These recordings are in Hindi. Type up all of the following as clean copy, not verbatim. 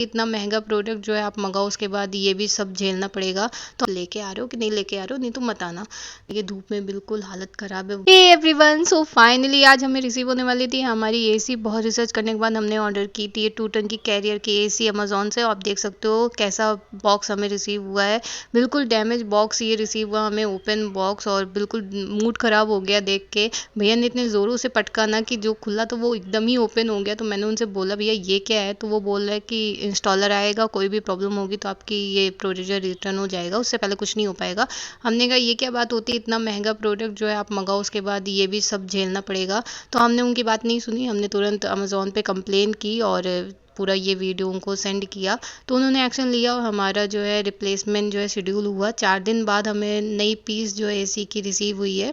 इतना महंगा प्रोडक्ट जो है आप मंगाओ, उसके बाद ये भी सब झेलना पड़ेगा। तो लेके आ रहे हो कि नहीं लेके आ रहे हो, नहीं तो मत आना। ये धूप में बिल्कुल हालत खराब है। हे एवरीवन, सो फाइनली आज हमें रिसीव होने वाली थी हमारी एसी। बहुत रिसर्च करने के बाद हमने ऑर्डर की थी ये 2 टन की कैरियर की एसी अमेजोन से। आप देख सकते हो कैसा बॉक्स हमें रिसीव हुआ है। बिल्कुल डैमेज बॉक्स ये रिसीव हुआ हमें, ओपन बॉक्स, और बिल्कुल मूड खराब हो गया देख के। भैया ने इतने ज़ोरों से पटका ना कि जो खुला तो वो एकदम ही ओपन हो गया। तो मैंने उनसे बोला भैया ये क्या है, तो वो बोल रहा है कि इंस्टॉलर आएगा, कोई भी प्रॉब्लम होगी तो आपकी ये प्रोडक्ट रिटर्न हो जाएगा, उससे पहले कुछ नहीं हो पाएगा। हमने कहा ये क्या बात होती है, इतना महंगा प्रोडक्ट जो है आप मंगाओ, उसके बाद ये भी सब झेलना पड़ेगा। तो हमने उनकी बात नहीं सुनी, हमने तुरंत अमेज़ॉन पे कंप्लेन की और पूरा ये वीडियो उनको सेंड किया। तो उन्होंने एक्शन लिया और हमारा जो है रिप्लेसमेंट जो है शेड्यूल हुआ। 4 दिन बाद हमें नई पीस जो है एसी की रिसीव हुई है।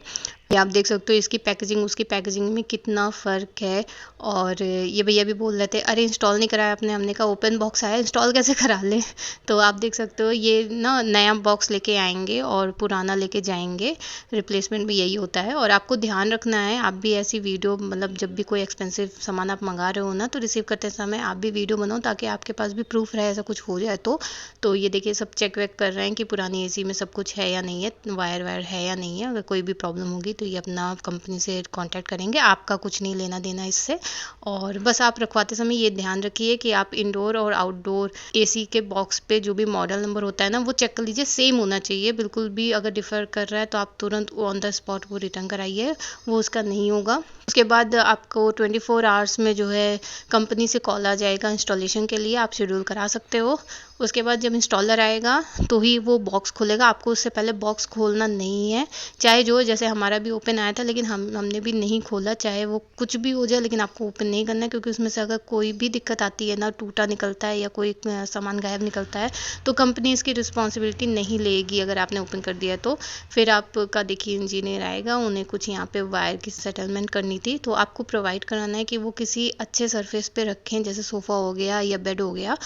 ये आप देख सकते हो इसकी पैकेजिंग उसकी पैकेजिंग में कितना फ़र्क है। और ये भैया भी बोल रहे थे अरे इंस्टॉल नहीं कराया आपने। हमने कहा ओपन बॉक्स आया, इंस्टॉल कैसे करा लें। तो आप देख सकते हो ये ना नया बॉक्स लेके आएंगे और पुराना लेके जाएंगे। रिप्लेसमेंट भी यही होता है। और आपको ध्यान रखना है, आप भी ऐसी वीडियो मतलब जब भी कोई एक्सपेंसिव सामान आप मंगा रहे हो ना, तो रिसीव करते समय आप भी वीडियो बनाओ ताकि आपके पास भी प्रूफ रहे ऐसा कुछ हो जाए तो ये देखिए सब चेक वेक कर रहे हैं कि पुरानी एसी में सब कुछ है या नहीं है, वायर वायर है या नहीं है। अगर कोई भी प्रॉब्लम होगी तो ये अपना कंपनी से कांटेक्ट करेंगे, आपका कुछ नहीं लेना देना इससे। और बस आप रखवाते समय ये ध्यान रखिए कि आप इंडोर और आउटडोर एसी के बॉक्स पे जो भी मॉडल नंबर होता है ना, वो चेक कर लीजिए, सेम होना चाहिए बिल्कुल भी। अगर डिफ़र कर रहा है तो आप तुरंत ऑन द स्पॉट वो रिटर्न कराइए, वो उसका नहीं होगा। उसके बाद आपको 24 आवर्स में जो है कंपनी से कॉल आ जाएगा इंस्टॉलेशन के लिए, आप शेड्यूल करा सकते हो। उसके बाद जब इंस्टॉलर आएगा तो ही वो बॉक्स खुलेगा, आपको उससे पहले बॉक्स खोलना नहीं है। चाहे जो जैसे हमारा भी ओपन आया था, लेकिन हमने भी नहीं खोला, चाहे वो कुछ भी हो जाए, लेकिन आपको ओपन नहीं करना है। क्योंकि उसमें से अगर कोई भी दिक्कत आती है ना, टूटा निकलता है या कोई सामान गायब निकलता है, तो कंपनी इसकी रिस्पॉन्सिबिलिटी नहीं लेगी अगर आपने ओपन कर दिया तो। फिर आपका देखिए इंजीनियर आएगा, उन्हें कुछ यहाँ पे वायर की सेटलमेंट करनी थी, तो आपको प्रोवाइड कराना है कि वो किसी अच्छे सरफेस पे रखें, जैसे सोफ़ा हो गया या बेड हो गया।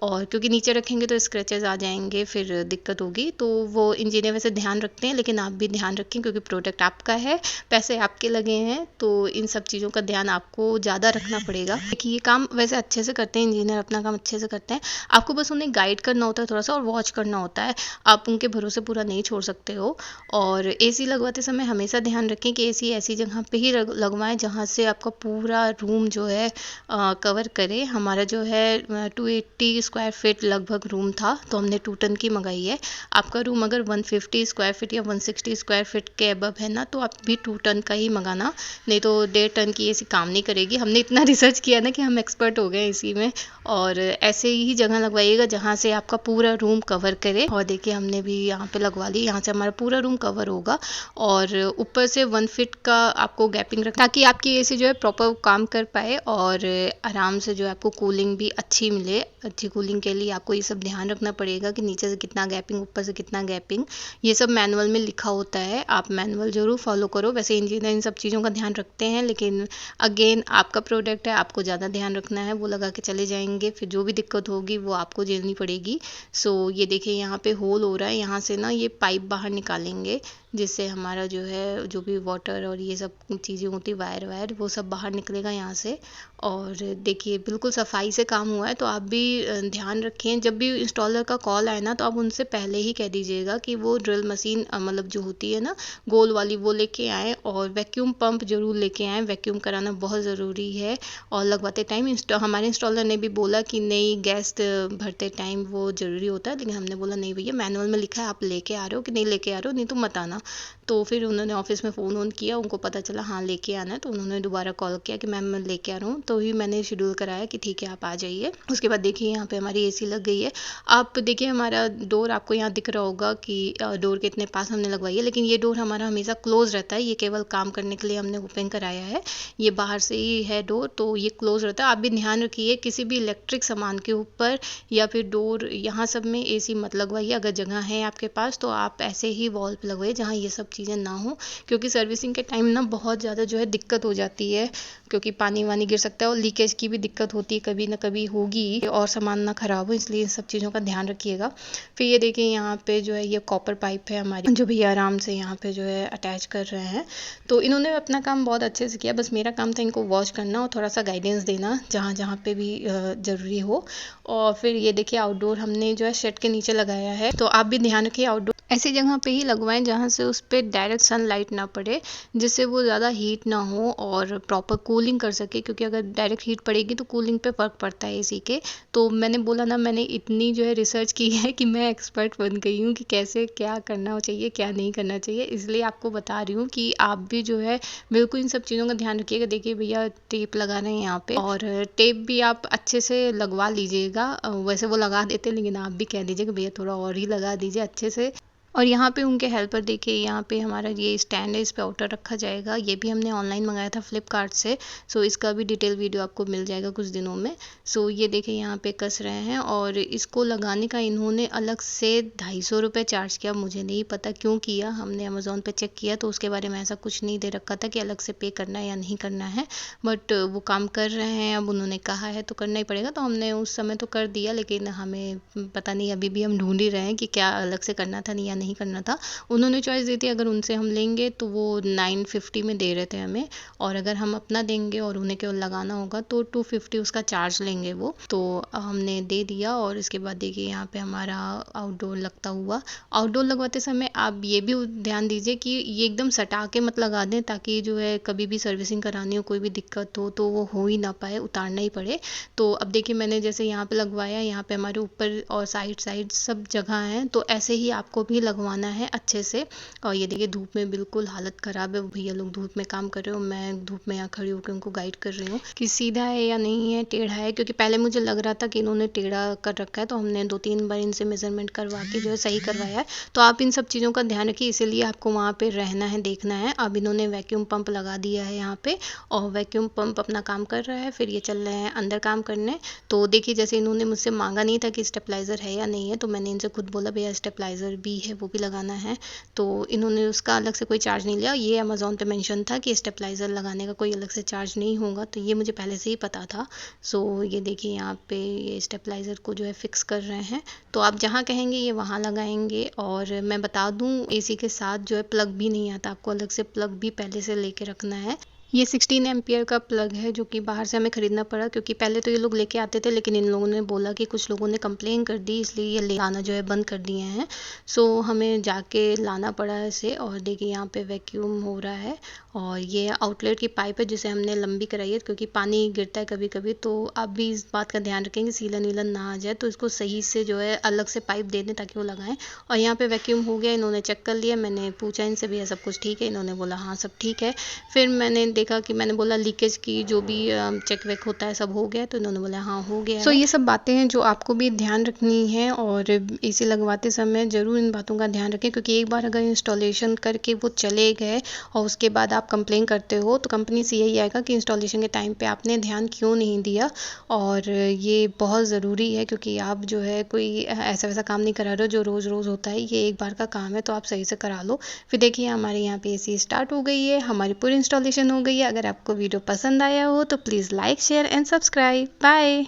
और क्योंकि नीचे रखेंगे तो स्क्रैचेस आ जाएंगे, फिर दिक्कत होगी। तो वो इंजीनियर वैसे ध्यान रखते हैं, लेकिन आप भी ध्यान रखें क्योंकि प्रोडक्ट आपका है, पैसे आपके लगे हैं, तो इन सब चीज़ों का ध्यान आपको ज़्यादा रखना पड़ेगा। देखिए ये काम वैसे अच्छे से करते हैं इंजीनियर, अपना काम अच्छे से करते हैं। आपको बस उन्हें गाइड करना होता है थोड़ा सा, और वॉच करना होता है। आप उनके भरोसे पूरा नहीं छोड़ सकते हो। और एसी लगवाते समय हमेशा ध्यान रखें कि एसी ऐसी जगह पे ही लगवाएं जहाँ से आपका पूरा रूम जो है कवर करे। हमारा जो है 280 स्क्वायर फीट लगभग रूम था, तो हमने 2 टन की मंगाई है। आपका रूम अगर 150 स्क्वायर फीट या 160 स्क्वायर फीट के अबव है ना, तो आप भी 2 टन का ही मंगाना, नहीं तो 1.5 टन की एसी काम नहीं करेगी। हमने इतना रिसर्च किया ना कि हम एक्सपर्ट हो गए इसी में। और ऐसे ही जगह लगवाइएगा जहाँ से आपका पूरा रूम कवर करे। और देखिए हमने भी यहाँ पे लगवा ली, यहाँ से हमारा पूरा रूम कवर होगा। और ऊपर से 1 फीट का आपको गैपिंग रखना, ताकि आपकी एसी जो है प्रॉपर काम कर पाए और आराम से जो है आपको कूलिंग भी अच्छी मिले। अच्छी कूलिंग के लिए आपको ये सब ध्यान रखना पड़ेगा कि नीचे से कितना गैपिंग, ऊपर से कितना गैपिंग, ये सब मैनुअल में लिखा होता है। आप मैनुअल ज़रूर फॉलो करो। वैसे इंजीनियर इन सब चीज़ों का ध्यान रखते हैं, लेकिन अगेन आपका प्रोडक्ट है, आपको ज़्यादा ध्यान रखना है। वो लगा के चले जाएंगे, फिर जो भी दिक्कत होगी वो आपको झेलनी पड़ेगी। सो ये देखिए यहाँ पे होल हो रहा है, यहाँ से ना ये पाइप बाहर निकालेंगे, जिससे हमारा जो है जो भी वाटर और ये सब चीज़ें होती, वायर वायर, वो सब बाहर निकलेगा यहाँ से। और देखिए बिल्कुल सफाई से काम हुआ है। तो आप भी ध्यान रखें, जब भी इंस्टॉलर का कॉल आए ना, तो आप उनसे पहले ही कह दीजिएगा कि वो ड्रिल मशीन मतलब जो होती है ना गोल वाली, वो लेके आएँ। और वैक्यूम पंप ज़रूर लेके आएँ, वैक्यूम कराना बहुत ज़रूरी है। और लगवाते टाइम हमारे इंस्टॉलर ने भी बोला कि नहीं गैस भरते टाइम वो ज़रूरी होता है, लेकिन हमने बोला नहीं भैया मैनुअल में लिखा है, आप लेके आ रहे हो कि नहीं लेके आ रहे हो, नहीं तो मत आना। तो फिर उन्होंने ऑफिस में फ़ोन ऑन किया, उनको पता चला हाँ लेके आना है, तो उन्होंने दोबारा कॉल किया कि मैम मैं लेके आ रहा हूँ। तो ही मैंने शेड्यूल कराया कि ठीक है आप आ जाइए। उसके बाद देखिए यहाँ पे हमारी एसी लग गई है। आप देखिए हमारा डोर आपको यहाँ दिख रहा होगा कि डोर के इतने पास हमने लगवाई है, लेकिन ये डोर हमारा हमेशा क्लोज रहता है। ये केवल काम करने के लिए हमने ओपन कराया है, ये बाहर से ही है डोर, तो ये क्लोज रहता है। आप भी ध्यान रखिए किसी भी इलेक्ट्रिक सामान के ऊपर या फिर डोर यहाँ सब में एसी मत लगवाइए। अगर जगह है आपके पास तो आप ऐसे ही वॉल पे लगवाइए जहाँ यहाँ ये सब चीज़ें ना हो, क्योंकि सर्विसिंग के टाइम ना बहुत ज़्यादा जो है दिक्कत हो जाती है, क्योंकि पानी वानी गिर सकता है और लीकेज की भी दिक्कत होती है, कभी ना कभी होगी और सामान ना ख़राब हो, इसलिए इन सब चीज़ों का ध्यान रखिएगा। फिर ये देखिए यहाँ पे जो है ये कॉपर पाइप है हमारी, जो भैया आराम से यहाँ पे जो है अटैच कर रहे हैं। तो इन्होंने अपना काम बहुत अच्छे से किया, बस मेरा काम था इनको वॉश करना और थोड़ा सा गाइडेंस देना जहाँ जहाँ पे भी ज़रूरी हो। और फिर ये देखिए आउटडोर हमने जो है शेड के नीचे लगाया है, तो आप भी ध्यान रखिए आउटडोर ऐसी जगह पे ही लगवाएं जहाँ से उस पर डायरेक्ट सनलाइट ना पड़े, जिससे वो ज़्यादा हीट ना हो और प्रॉपर कूलिंग कर सके, क्योंकि अगर डायरेक्ट हीट पड़ेगी तो कूलिंग पे फ़र्क पड़ता है एसी के। तो मैंने बोला ना, मैंने इतनी जो है रिसर्च की है कि मैं एक्सपर्ट बन गई हूँ कि कैसे क्या करना चाहिए क्या नहीं करना चाहिए, इसलिए आपको बता रही हूँ कि आप भी जो है बिल्कुल इन सब चीज़ों का ध्यान रखिएगा। देखिए भैया टेप लगा रहे हैं यहाँ पे, और टेप भी आप अच्छे से लगवा लीजिएगा, वैसे वो लगा देते हैं लेकिन आप भी कह दीजिए कि भैया थोड़ा और ही लगा दीजिए अच्छे से। और यहाँ पे उनके हेल्पर देखिए, यहाँ पे हमारा ये स्टैंड है, इस पे आउटर रखा जाएगा, ये भी हमने ऑनलाइन मंगाया था फ्लिपकार्ट से। सो इसका भी डिटेल वीडियो आपको मिल जाएगा कुछ दिनों में। सो ये देखिए यहाँ पे कस रहे हैं, और इसको लगाने का इन्होंने अलग से 250 रुपये चार्ज किया, मुझे नहीं पता क्यों किया, हमने अमेज़ोन पे चेक किया तो उसके बारे में ऐसा कुछ नहीं दे रखा था कि अलग से पे करना है या नहीं करना है, बट वो काम कर रहे हैं, अब उन्होंने कहा है तो करना ही पड़ेगा, तो हमने उस समय तो कर दिया, लेकिन हमें पता नहीं, अभी भी हम ढूंढ ही रहे हैं कि क्या अलग से करना था या नहीं करना था। उन्होंने चॉइस दी थी, अगर उनसे हम लेंगे तो वो 950 में दे रहे थे हमें, और अगर हम अपना देंगे और उन्हें केवल लगाना होगा तो 250 उसका चार्ज लेंगे वो। तो हमने दे दिया, और इसके बाद देखिए यहाँ पे हमारा आउटडोर लगता हुआ। आउटडोर लगवाते समय आप ये भी ध्यान दीजिए कि ये एकदम सटा के मत लगा दें, ताकि जो है कभी भी सर्विसिंग करानी हो, कोई भी दिक्कत हो तो वो हो ही ना पाए, उतारना ही पड़े। तो अब देखिए मैंने जैसे यहाँ पे लगवाया, यहाँ पे हमारे ऊपर और साइड साइड सब जगह है, तो ऐसे ही आपको भी लगवाना है अच्छे से। और ये देखिए धूप में बिल्कुल हालत ख़राब है, भैया लोग धूप में काम कर रहे हो, मैं धूप में यहाँ खड़ी होकर उनको गाइड कर रही हूँ कि सीधा है या नहीं है, टेढ़ा है, क्योंकि पहले मुझे लग रहा था कि इन्होंने टेढ़ा कर रखा है, तो हमने 2-3 बार इनसे मेजरमेंट करवा के जो है सही करवाया है। तो आप इन सब चीज़ों का ध्यान रखिए, इसीलिए आपको वहाँ पे रहना है, देखना है। अब इन्होंने वैक्यूम पंप लगा दिया है यहाँ पे, और वैक्यूम पंप अपना काम कर रहा है, फिर ये चल रहे हैं अंदर काम करने। तो देखिए जैसे इन्होंने मुझसे मांगा नहीं था कि स्टेबलाइज़र है या नहीं है, तो मैंने इनसे खुद बोला भैया स्टेबलाइज़र भी है, वो भी लगाना है, तो इन्होंने उसका अलग से कोई चार्ज नहीं लिया। ये अमेज़ोन पे मेंशन था कि स्टेबलाइज़र लगाने का कोई अलग से चार्ज नहीं होगा, तो ये मुझे पहले से ही पता था। सो ये देखिए यहाँ पे ये स्टेबलाइज़र को जो है फिक्स कर रहे हैं, तो आप जहाँ कहेंगे ये वहाँ लगाएंगे। और मैं बता दूँ एसी के साथ जो है प्लग भी नहीं आता, आपको अलग से प्लग भी पहले से लेके रखना है। ये 16 एम्पियर का प्लग है, जो कि बाहर से हमें ख़रीदना पड़ा, क्योंकि पहले तो ये लोग लेके आते थे, लेकिन इन लोगों ने बोला कि कुछ लोगों ने कंप्लेन कर दी, इसलिए ये ले आना जो है बंद कर दिए हैं। सो हमें जाके लाना पड़ा इसे। और देखिए यहाँ पे वैक्यूम हो रहा है, और ये आउटलेट की पाइप है जिसे हमने लंबी कराई है, क्योंकि पानी गिरता है कभी कभी, तो आप भी इस बात का ध्यान रखेंगे सीलन वीलन ना आ जाए, तो इसको सही से जो है अलग से पाइप दे दें ताकि वो लगाएं। और यहाँ पे वैक्यूम हो गया, इन्होंने चेक कर लिया, मैंने पूछा इनसे भैया सब कुछ ठीक है, इन्होंने बोला हाँ सब ठीक है। फिर मैंने देखा कि मैंने बोला लीकेज की जो भी चेक वेक होता है सब हो गया, तो इन्होंने बोला हाँ हो गया। सो ये सब बातें हैं जो आपको भी ध्यान रखनी है, और एसी लगवाते समय ज़रूर इन बातों का ध्यान रखें, क्योंकि एक बार अगर इंस्टॉलेशन करके वो चले गए और उसके बाद आप कंप्लेन करते हो, तो कंपनी से यही आएगा कि इंस्टॉलेशन के टाइम पे आपने ध्यान क्यों नहीं दिया। और ये बहुत ज़रूरी है, क्योंकि आप जो है कोई ऐसा वैसा काम नहीं करा रहे हो जो रोज़ रोज़ होता है, ये एक बार का काम है, तो आप सही से करा लो। फिर देखिए हमारे यहाँ पे एसी स्टार्ट हो गई है, हमारी पूरी इंस्टॉलेशन हो गई है। अगर आपको वीडियो पसंद आया हो तो please like share and subscribe. Bye.